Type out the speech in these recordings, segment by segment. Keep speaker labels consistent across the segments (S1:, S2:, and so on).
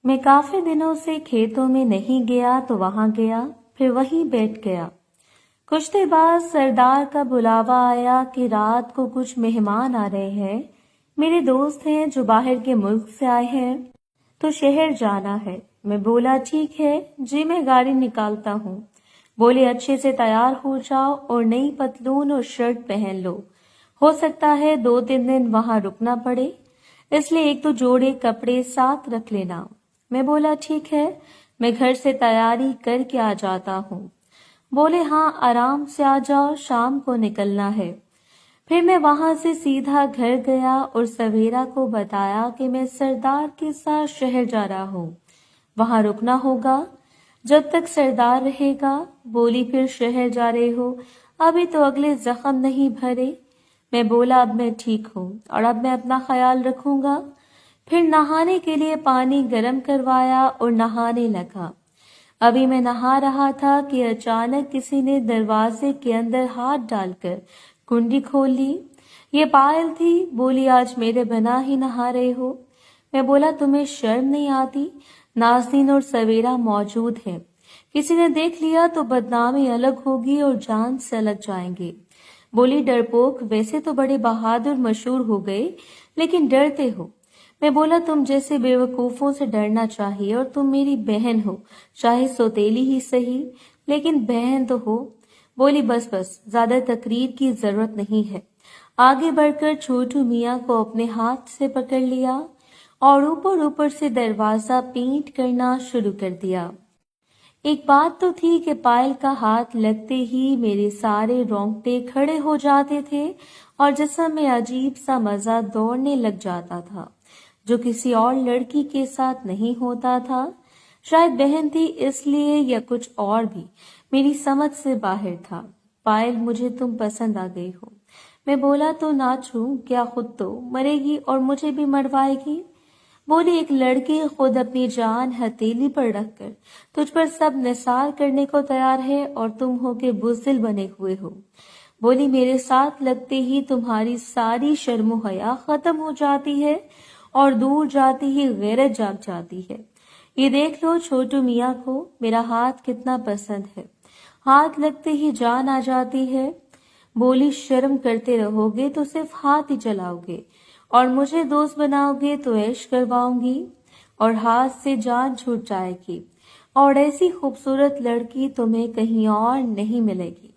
S1: میں کافی دنوں سے کھیتوں میں نہیں گیا تو وہاں گیا، پھر وہیں بیٹھ گیا۔ کچھ دیر بعد سردار کا بلاوا آیا کہ رات کو کچھ مہمان آ رہے ہیں، میرے دوست ہیں جو باہر کے ملک سے آئے ہیں، تو شہر جانا ہے۔ میں بولا ٹھیک ہے جی، میں گاڑی نکالتا ہوں۔ بولے اچھے سے تیار ہو جاؤ اور نئی پتلون اور شرٹ پہن لو، ہو سکتا ہے 2-3 دن وہاں رکنا پڑے، اس لیے 1-2 جوڑے کپڑے ساتھ رکھ لینا۔ میں بولا ٹھیک ہے، میں گھر سے تیاری کر کے آ جاتا ہوں۔ بولے ہاں آرام سے آ جاؤ، شام کو نکلنا ہے۔ پھر میں وہاں سے سیدھا گھر گیا اور سویرا کو بتایا کہ میں سردار کے ساتھ شہر جا رہا ہوں، وہاں رکنا ہوگا جب تک سردار رہے گا۔ بولی پھر شہر جا رہے ہو، ابھی تو اگلے زخم نہیں بھرے۔ میں بولا اب میں ٹھیک ہوں اور اب میں اپنا خیال رکھوں گا۔ پھر نہانے کے لیے پانی گرم کروایا اور نہانے لگا۔ ابھی میں نہا رہا تھا کہ اچانک کسی نے دروازے کے اندر ہاتھ ڈال کر کنڈی کھول لی۔ یہ پائل تھی۔ بولی آج میرے بنا ہی نہا رہے ہو؟ میں بولا تمہیں شرم نہیں آتی؟ نازنین اور سویرا موجود ہیں، کسی نے دیکھ لیا تو بدنامی الگ ہوگی اور جان سے الگ جائیں گے۔ بولی ڈرپوک، ویسے تو بڑے بہادر مشہور ہو گئے لیکن ڈرتے ہو۔ میں بولا تم جیسے بے وقوفوں سے ڈرنا چاہیے، اور تم میری بہن ہو، چاہے سوتیلی ہی صحیح لیکن بہن تو ہو۔ بولی بس زیادہ تقریر کی ضرورت نہیں ہے۔ آگے بڑھ کر چھوٹو میاں کو اپنے ہاتھ سے پکڑ لیا اور اوپر سے دروازہ پینٹ کرنا شروع کر دیا۔ ایک بات تو تھی کہ پائل کا ہاتھ لگتے ہی میرے سارے رونگٹے کھڑے ہو جاتے تھے اور جسم میں عجیب سا مزہ دوڑنے لگ جاتا تھا جو کسی اور لڑکی کے ساتھ نہیں ہوتا تھا۔ شاید بہن تھی اس لیے یا کچھ اور بھی، میری سمجھ سے باہر تھا۔ پائل مجھے تم پسند آ گئی ہو۔ میں بولا تو ناچوں کیا، خود تو مرے گی اور مجھے بھی مروائے گی؟ بولی ایک لڑکی خود اپنی جان ہتھیلی پر رکھ کر تجھ پر سب نثار کرنے کو تیار ہے اور تم ہو کے بزدل بنے ہوئے ہو۔ بولی میرے ساتھ لگتے ہی تمہاری ساری شرم و حیا ختم ہو جاتی ہے اور دور جاتی ہی غیرت جاگ جاتی ہے۔ یہ دیکھ لو چھوٹو میاں کو میرا ہاتھ کتنا پسند ہے، ہاتھ لگتے ہی جان آ جاتی ہے۔ بولی شرم کرتے رہو گے تو صرف ہاتھ ہی چلاؤ گے اور مجھے دوست بناؤ گے تو عیش کرواؤں گی اور ہاتھ سے جان چھوٹ جائے گی، اور ایسی خوبصورت لڑکی تمہیں کہیں اور نہیں ملے گی۔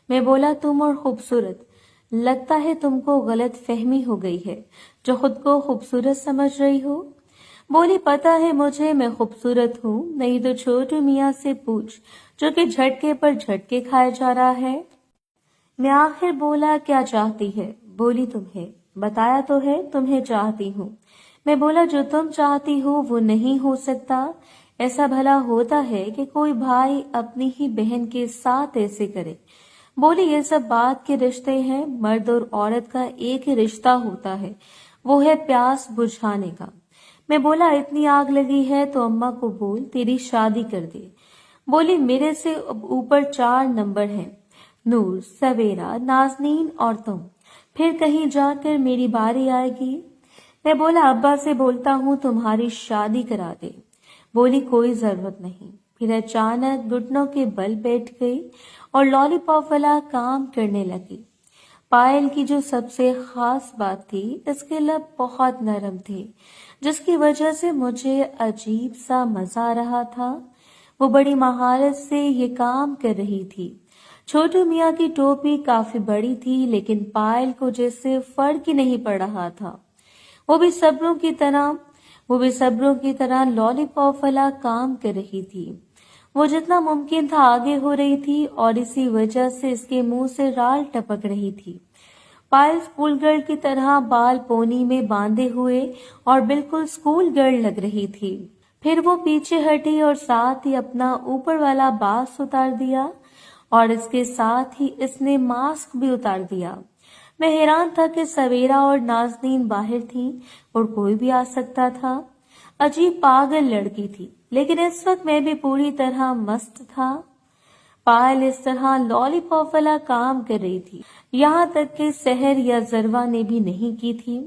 S1: میں بولا تم اور خوبصورت، لگتا ہے تم کو غلط فہمی ہو گئی ہے جو خود کو خوبصورت سمجھ رہی ہو۔ بولی پتہ ہے مجھے میں خوبصورت ہوں، نہیں تو چھوٹو میاں سے پوچھ جو کہ جھٹکے پر جھٹکے کھائے جا رہا ہے۔ میں آخر بولا کیا چاہتی ہے؟ بولی تمہیں بتایا تو ہے تمہیں چاہتی ہوں۔ میں بولا جو تم چاہتی ہو وہ نہیں ہو سکتا، ایسا بھلا ہوتا ہے کہ کوئی بھائی اپنی ہی بہن کے ساتھ ایسے کرے؟ بولی یہ سب بات کے رشتے ہیں، مرد اور عورت کا ایک ہی رشتہ ہوتا ہے، وہ ہے پیاس بجھانے کا۔ میں بولا اتنی آگ لگی ہے تو اماں کو بول تیری شادی کر دے۔ بولی میرے سے اوپر 4 نمبر ہیں، نور، سویرا، نازنین اور تم، پھر کہیں جا کر میری باری آئے گی۔ میں بولا ابا سے بولتا ہوں تمہاری شادی کرا دے۔ بولی کوئی ضرورت نہیں۔ پھر اچانک گھٹنوں کے بل بیٹھ گئی اور لالی پاپ والا کام کرنے لگی۔ پائل کی جو سب سے خاص بات تھی، اس کے لب بہت نرم تھے جس کی وجہ سے مجھے عجیب سا مزہ آ رہا تھا۔ وہ بڑی مہارت سے یہ کام کر رہی تھی۔ چھوٹو میاں کی ٹوپی کافی بڑی تھی لیکن پائل کو جیسے فرق ہی نہیں پڑ رہا تھا۔ وہ بھی صبروں کی طرح لالی پاپ والا کام کر رہی تھی۔ وہ جتنا ممکن تھا آگے ہو رہی تھی اور اسی وجہ سے اس کے منہ سے رال ٹپک رہی تھی۔ پائل اسکول گرل کی طرح بال پونی میں باندھے ہوئے اور بالکل اسکول گرل لگ رہی تھی۔ پھر وہ پیچھے ہٹی اور ساتھ ہی اپنا اوپر والا باس اتار دیا اور اس کے ساتھ ہی اس نے ماسک بھی اتار دیا۔ میں حیران تھا کہ سویرا اور نازنین باہر تھیں اور کوئی بھی آ سکتا تھا۔ عجیب پاگل لڑکی تھی، لیکن اس وقت میں بھی پوری طرح مست تھا۔ پائل اس طرح لالی پاپ والا کام کر رہی تھی یہاں تک کہ سحر یا ذروہ نے بھی نہیں کی تھی۔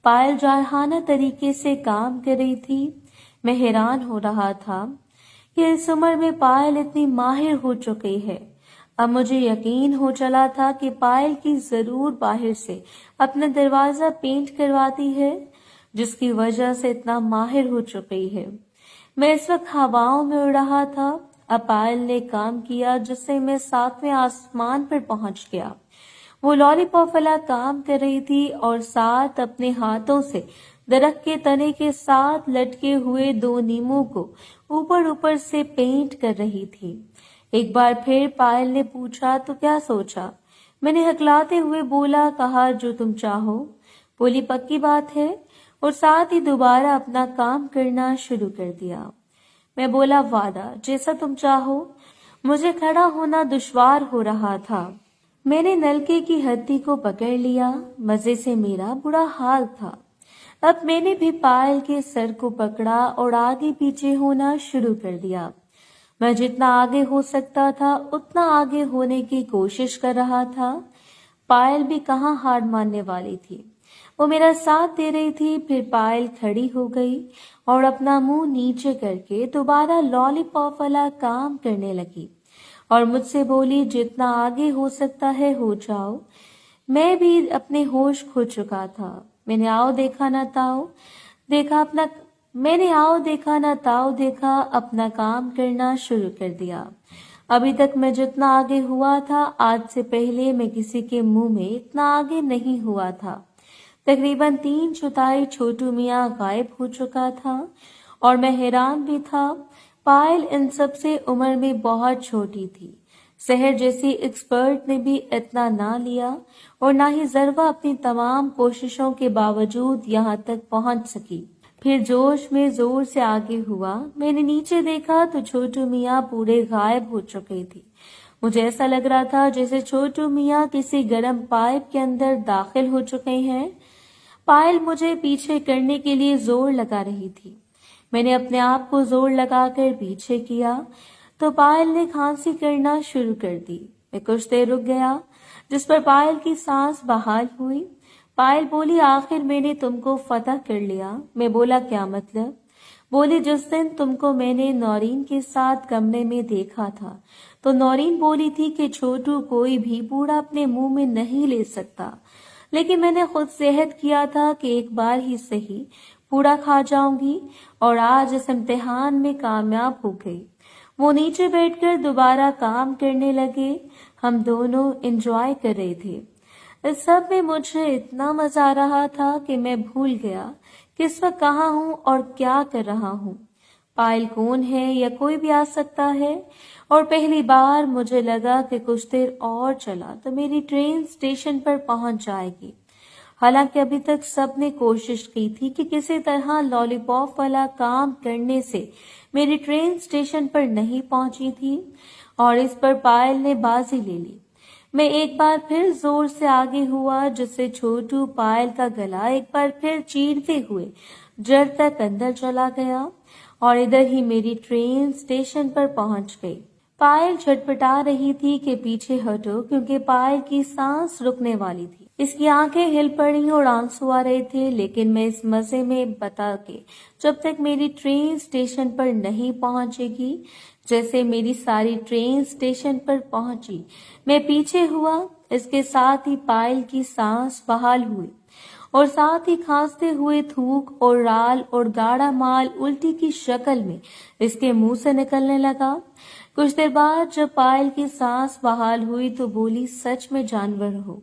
S1: پائل جارحانہ طریقے سے کام کر رہی تھی۔ میں حیران ہو رہا تھا کہ اس عمر میں پائل اتنی ماہر ہو چکی ہے۔ اب مجھے یقین ہو چلا تھا کہ پائل کی ضرور باہر سے اپنا دروازہ پینٹ کرواتی ہے، جس کی وجہ سے اتنا ماہر ہو چکی ہے۔ میں اس وقت ہواؤں میں اڑ رہا تھا۔ اب پائل نے کام کیا جس سے میں 7ویں آسمان پر پہنچ گیا۔ وہ لالی پاپ والا کام کر رہی تھی اور ساتھ اپنے ہاتھوں سے درخت کے تنے کے ساتھ لٹکے ہوئے 2 نیموں کو اوپر اوپر سے پینٹ کر رہی تھی۔ ایک بار پھر پائل نے پوچھا تو کیا سوچا؟ میں نے ہکلاتے ہوئے بولا، کہا جو تم چاہو۔ بولی پکی بات ہے، اور ساتھ ہی دوبارہ اپنا کام کرنا شروع کر دیا۔ میں بولا وعدہ، جیسا تم چاہو۔ مجھے کھڑا ہونا دشوار ہو رہا تھا۔ میں نے نلکے کی ہتھی کو پکڑ لیا۔ مزے سے میرا برا حال تھا۔ اب میں نے بھی پائل کے سر کو پکڑا اور آگے پیچھے ہونا شروع کر دیا۔ میں جتنا آگے ہو سکتا تھا اتنا آگے ہونے کی کوشش کر رہا تھا۔ پائل بھی کہاں ہار ماننے والی تھی، وہ میرا ساتھ دے رہی تھی۔ پھر پائل کھڑی ہو گئی اور اپنا منہ نیچے کر کے دوبارہ لالی پاپ والا کام کرنے لگی اور مجھ سے بولی جتنا آگے ہو سکتا ہے ہو جاؤ۔ میں بھی اپنے ہوش کھو چکا تھا۔ میں نے آؤ دیکھا نہ تاؤ دیکھا اپنا کام کرنا شروع کر دیا۔ ابھی تک میں جتنا آگے ہوا تھا، آج سے پہلے میں کسی کے منہ میں اتنا آگے نہیں ہوا تھا۔ تقریباً 3/4 چھوٹو میاں غائب ہو چکا تھا اور میں حیران بھی تھا۔ پائل ان سب سے عمر میں بہت چھوٹی تھی۔ سحر جیسی ایکسپرٹ نے بھی اتنا نہ لیا اور نہ ہی ضربہ اپنی تمام کوششوں کے باوجود یہاں تک پہنچ سکی۔ پھر جوش میں زور سے آگے ہوا۔ میں نے نیچے دیکھا تو چھوٹو میاں پورے غائب ہو چکے تھی۔ مجھے ایسا لگ رہا تھا جیسے چھوٹو میاں کسی گرم پائپ کے اندر داخل ہو چکے ہیں۔ پائل مجھے پیچھے کرنے کے لیے زور لگا رہی تھی۔ میں نے اپنے آپ کو زور لگا کر پیچھے کیا تو پائل نے کھانسی کرنا شروع کر دی۔ میں کچھ دیر رک گیا، جس پر پائل کی سانس بحال ہوئی۔ پائل بولی آخر میں نے تم کو فتح کر لیا۔ میں بولا کیا مطلب؟ بولی جس دن تم کو میں نے نورین کے ساتھ کمرے میں دیکھا تھا تو نورین بولی تھی کہ چھوٹو کوئی بھی بوڑھا اپنے منہ میں نہیں لے سکتا، لیکن میں نے خود سے عہد کیا تھا کہ ایک بار ہی صحیح پوڑا کھا جاؤں گی، اور آج اس امتحان میں کامیاب ہو گئی۔ وہ نیچے بیٹھ کر دوبارہ کام کرنے لگے۔ ہم دونوں انجوائے کر رہے تھے۔ اس سب میں مجھے اتنا مزہ آ رہا تھا کہ میں بھول گیا کہ اس وقت کہاں ہوں اور کیا کر رہا ہوں۔ پائل کون ہے یا کوئی بھی آ سکتا ہے، اور پہلی بار مجھے لگا کہ کچھ دیر اور چلا تو میری ٹرین اسٹیشن پر پہنچ جائے گی۔ حالانکہ ابھی تک سب نے کوشش کی تھی کہ کسی طرح لالی پاپ والا کام کرنے سے میری ٹرین اسٹیشن پر نہیں پہنچی تھی، اور اس پر پائل نے بازی لے لی۔ میں ایک بار پھر زور سے آگے ہوا، جس سے چھوٹو پائل کا گلا ایک بار پھر چیرتے ہوئے جڑ تک اندر چلا گیا، اور ادھر ہی میری ٹرین اسٹیشن پر پہنچ گئی۔ پائل چھٹپٹا رہی تھی کہ پیچھے ہٹو، کیونکہ پائل کی سانس رکنے والی تھی۔ اس کی آنکھیں ہل پڑی اور آنسو آ رہے تھے، لیکن میں اس مزے میں بتا کہ جب تک میری ٹرین اسٹیشن پر نہیں پہنچے گی، جیسے میری ساری ٹرین اسٹیشن پر پہنچی، میں پیچھے ہوا۔ اس کے ساتھ ہی پائل کی سانس بحال ہوئی، اور ساتھ ہی کھانستے ہوئے تھوک اور رال اور گاڑھا مال الٹی کی شکل میں اس کے منہ سے نکلنے لگا۔ کچھ دیر بعد جب پائل کی سانس بحال ہوئی تو بولی سچ میں جانور ہو۔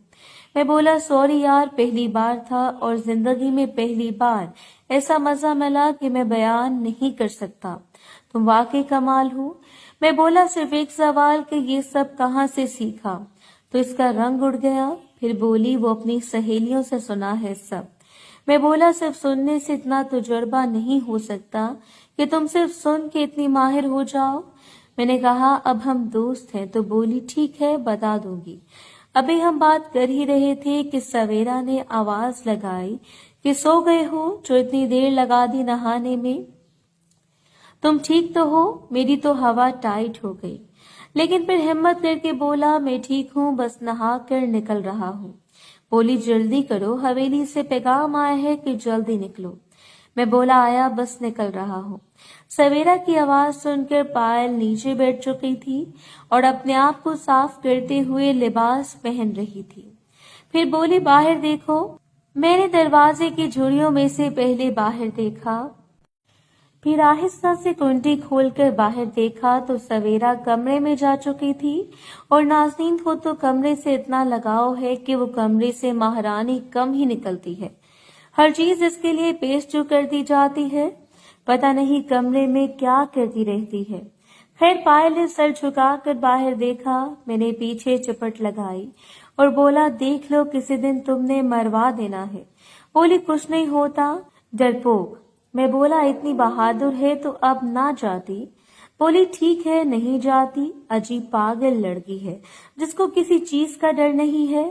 S1: میں بولا سوری یار، پہلی بار تھا اور زندگی میں پہلی بار ایسا مزہ ملا کہ میں بیان نہیں کر سکتا۔ تم واقعی کمال ہو۔ میں بولا صرف ایک سوال کہ یہ سب کہاں سے سیکھا؟ تو اس کا رنگ اڑ گیا۔ پھر بولی وہ اپنی سہیلیوں سے سنا ہے سب۔ میں بولا صرف سننے سے اتنا تجربہ نہیں ہو سکتا کہ تم صرف سن کے اتنی ماہر ہو جاؤ۔ میں نے کہا اب ہم دوست ہیں، تو بولی ٹھیک ہے بتا دوں گی۔ ابھی ہم بات کر ہی رہے تھے کہ سویرا نے آواز لگائی کہ سو گئے ہو جو اتنی دیر لگا دی نہانے میں؟ تم ٹھیک تو ہو؟ میری تو ہوا ٹائٹ ہو گئی، لیکن پھر ہمت کر کے بولا میں ٹھیک ہوں، بس نہا کر نکل رہا ہوں۔ بولی جلدی کرو، حویلی سے پیغام آیا ہے کہ جلدی نکلو۔ میں بولا آیا بس نکل رہا ہوں۔ سویرا کی آواز سن کر پائل نیچے بیٹھ چکی تھی اور اپنے آپ کو صاف کرتے ہوئے لباس پہن رہی تھی۔ پھر بولی باہر دیکھو۔ میں نے دروازے کی جھریوں میں سے پہلے باہر دیکھا، پھر آہستہ سے کنڈی کھول کر باہر دیکھا تو سویرا کمرے میں جا چکی تھی، اور ناظرین کو تو کمرے سے اتنا لگاؤ ہے کہ وہ کمرے سے مہارانی کم ہی نکلتی ہے، ہر چیز اس کے لیے پیش جو کر دی جاتی ہے، پتہ نہیں کمرے میں کیا کرتی رہتی ہے۔ خیر پائل نے سر جھکا کر باہر دیکھا، میں نے پیچھے چپٹ لگائی اور بولا دیکھ لو کسی دن تم نے مروا دینا ہے۔ بولی کچھ نہیں ہوتا ڈرپوک۔ میں بولا اتنی بہادر ہے تو اب نہ جاتی۔ بولی ٹھیک ہے نہیں جاتی، عجیب پاگل لڑکی ہے جس کو کسی چیز کا ڈر نہیں ہے۔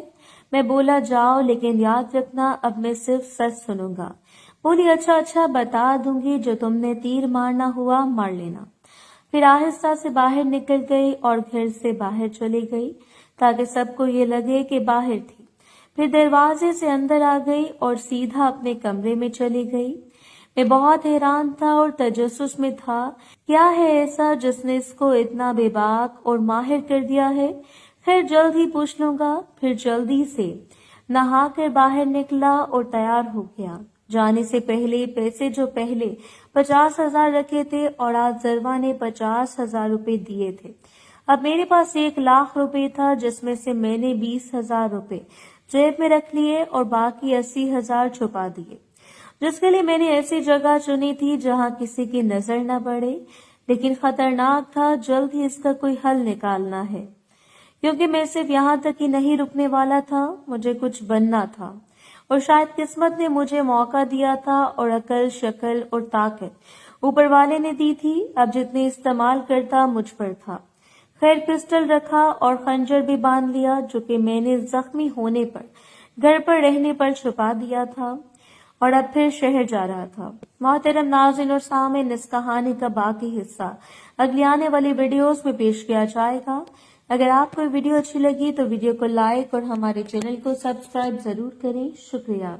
S1: میں بولا جاؤ لیکن یاد رکھنا اب میں صرف سچ سنوں گا۔ بولی اچھا بتا دوں گی، جو تم نے تیر مارنا ہوا مار لینا۔ پھر آہستہ سے باہر نکل گئی اور گھر سے باہر چلی گئی تاکہ سب کو یہ لگے کہ باہر تھی۔ پھر دروازے سے اندر آ گئی اور سیدھا اپنے کمرے میں چلی گئی۔ میں بہت حیران تھا اور تجسس میں تھا، کیا ہے ایسا جس نے اس کو اتنا بے باک اور ماہر کر دیا ہے؟ خیر جلد ہی پوچھ لوں گا۔ پھر جلدی سے نہا کر باہر نکلا اور تیار ہو گیا۔ جانے سے پہلے پیسے جو پہلے 50,000 رکھے تھے اور آج ضروا نے 50,000 روپے دیے تھے، اب میرے پاس 1,00,000 روپے تھا، جس میں سے میں نے 20,000 روپے جیب میں رکھ لیے اور باقی 80,000 چھپا دیے، جس کے لیے میں نے ایسی جگہ چنی تھی جہاں کسی کی نظر نہ پڑے، لیکن خطرناک تھا، جلد ہی اس کا کوئی حل نکالنا ہے، کیونکہ میں صرف یہاں تک ہی نہیں رکنے والا تھا، مجھے کچھ بننا تھا، اور شاید قسمت نے مجھے موقع دیا تھا، اور عقل، شکل اور طاقت اوپر والے نے دی تھی، اب جتنے استعمال کرتا مجھ پر تھا۔ خیر پسٹل رکھا اور خنجر بھی باندھ لیا، جو کہ میں نے زخمی ہونے پر گھر پر رہنے پر چھپا دیا تھا، اور اب پھر شہر جا رہا تھا۔ محترم ناظرین اور سامعین، اس کہانی کا باقی حصہ اگلی آنے والی ویڈیوز میں پیش کیا جائے گا۔ اگر آپ کو ویڈیو اچھی لگی تو ویڈیو کو لائک اور ہمارے چینل کو سبسکرائب ضرور کریں۔ شکریہ۔